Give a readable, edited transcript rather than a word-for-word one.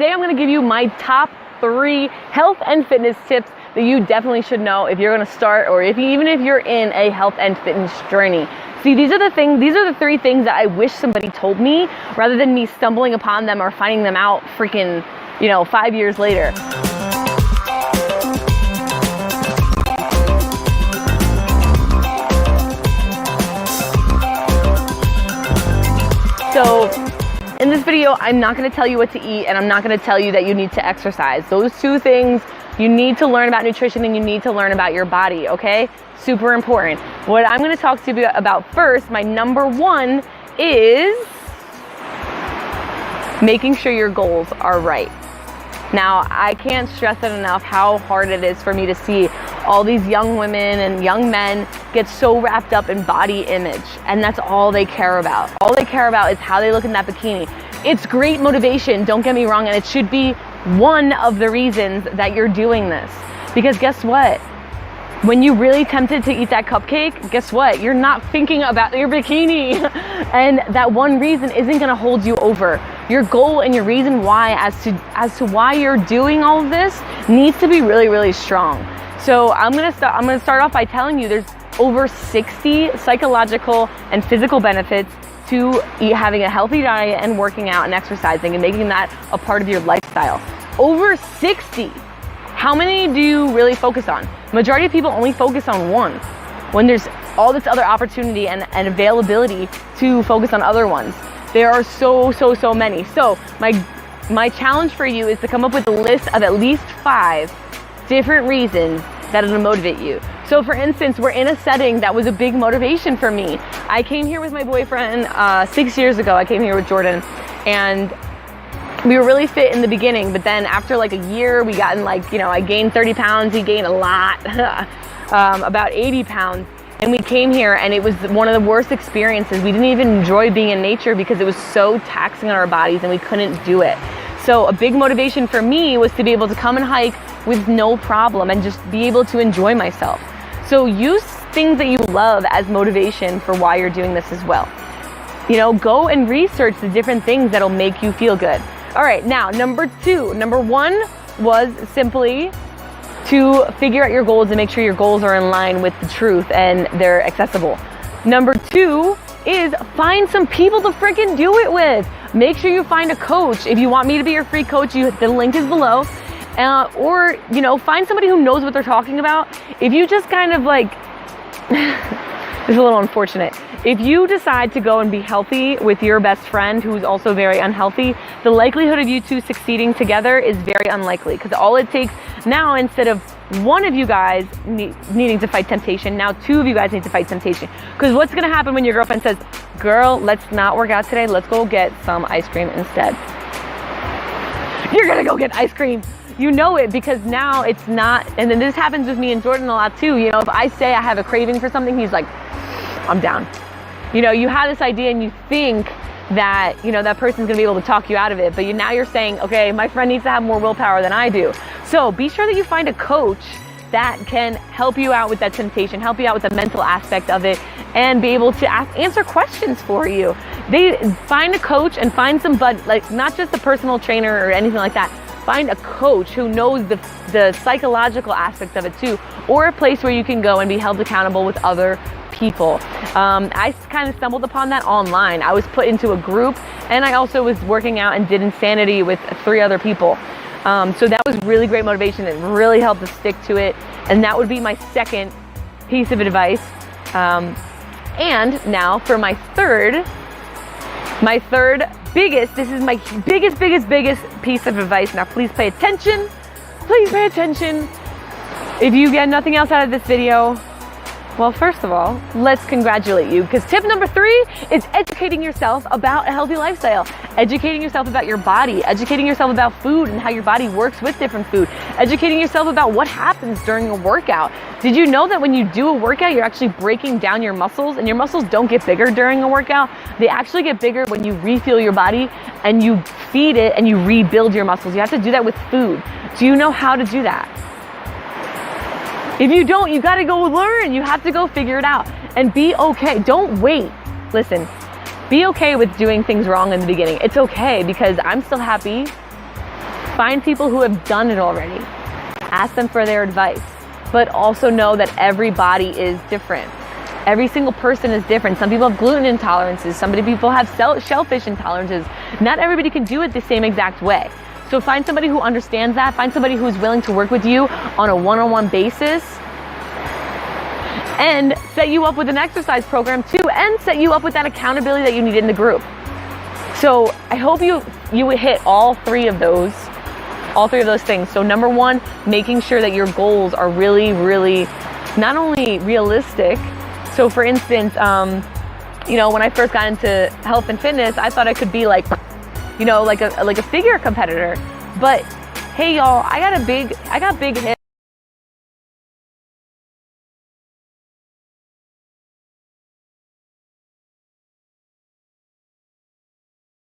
Today I'm going to give you my top 3 health and fitness tips that you definitely should know if you're going to start, or even if you're in a health and fitness journey. See, these are the 3 things that I wish somebody told me rather than me stumbling upon them or finding them out freaking, 5 years later. So in this video, I'm not going to tell you what to eat, and I'm not going to tell you that you need to exercise. Those 2 things, you need to learn about nutrition and you need to learn about your body, okay? Super important. What I'm going to talk to you about first, my number 1, is making sure your goals are right. Now, I can't stress it enough how hard it is for me to see all these young women and young men get so wrapped up in body image, and that's all they care about. All they care about is how they look in that bikini. It's great motivation, don't get me wrong, and it should be one of the reasons that you're doing this. Because guess what? When you're really tempted to eat that cupcake, guess what? You're not thinking about your bikini. And that one reason isn't gonna hold you over. Your goal and your reason why as to why you're doing all of this needs to be really, really strong. So I'm gonna start off by telling you there's over 60 psychological and physical benefits to having a healthy diet and working out and exercising and making that a part of your lifestyle. Over 60. How many do you really focus on? Majority of people only focus on one, when there's all this other opportunity and availability to focus on other ones. There are so many. So my challenge for you is to come up with a list of at least 5 different reasons that it'll motivate you. So for instance, we're in a setting that was a big motivation for me. I came here with my boyfriend 6 years ago. I came here with Jordan, and we were really fit in the beginning, but then after like a year, we got in I gained 30 pounds, he gained a lot, about 80 pounds. And we came here and it was one of the worst experiences. We didn't even enjoy being in nature because it was so taxing on our bodies and we couldn't do it. So a big motivation for me was to be able to come and hike with no problem and just be able to enjoy myself. So use things that you love as motivation for why you're doing this as well. Go and research the different things that'll make you feel good. All right, now number 2. Number 1 was simply to figure out your goals and make sure your goals are in line with the truth and they're accessible. Number 2 is find some people to freaking do it with. Make sure you find a coach. If you want me to be your free coach, the link is below. Or find somebody who knows what they're talking about. If you just kind of it's a little unfortunate. If you decide to go and be healthy with your best friend who's also very unhealthy, the likelihood of you 2 succeeding together is very unlikely, because all it takes now, instead of one of you guys needing to fight temptation, now 2 of you guys need to fight temptation. Because what's going to happen when your girlfriend says, girl, let's not work out today, let's go get some ice cream instead? You're going to go get ice cream. You know it, because now it's not, and then this happens with me and Jordan a lot too. If I say I have a craving for something, he's like, I'm down. You have this idea and you think that, that person's gonna be able to talk you out of it, but now you're saying, okay, my friend needs to have more willpower than I do. So be sure that you find a coach that can help you out with that temptation, help you out with the mental aspect of it, and be able to answer questions for you. Find a coach and find somebody, not just a personal trainer or anything like that. Find a coach who knows the psychological aspects of it too, or a place where you can go and be held accountable with other people. I kind of stumbled upon that online. I was put into a group, and I also was working out and did Insanity with 3 other people. So that was really great motivation. It really helped to stick to it. And that would be my second piece of advice. And now for my third biggest, this is my biggest piece of advice. Now please pay attention. Please pay attention. If you get nothing else out of this video, well, first of all, let's congratulate you, because tip number 3 is educating yourself about a healthy lifestyle, educating yourself about your body, educating yourself about food and how your body works with different food, educating yourself about what happens during a workout. Did you know that when you do a workout, you're actually breaking down your muscles, and your muscles don't get bigger during a workout? They actually get bigger when you refuel your body and you feed it and you rebuild your muscles. You have to do that with food. Do you know how to do that? If you don't, you gotta go learn. You have to go figure it out and be okay. Don't wait. Listen, be okay with doing things wrong in the beginning. It's okay, because I'm still happy Find people who have done it already. Ask them for their advice. But also know that every body is different. Every single person is different. Some people have gluten intolerances. Some people have shellfish intolerances. Not everybody can do it the same exact way. So find somebody who understands that. Find somebody who's willing to work with you on a one-on-one basis, and set you up with an exercise program too, and set you up with that accountability that you need in the group. So I hope you hit all three of those things. So number one, making sure that your goals are really, really not only realistic. So for instance, when I first got into health and fitness, I thought I could be like a figure competitor. But hey y'all, I got big hips.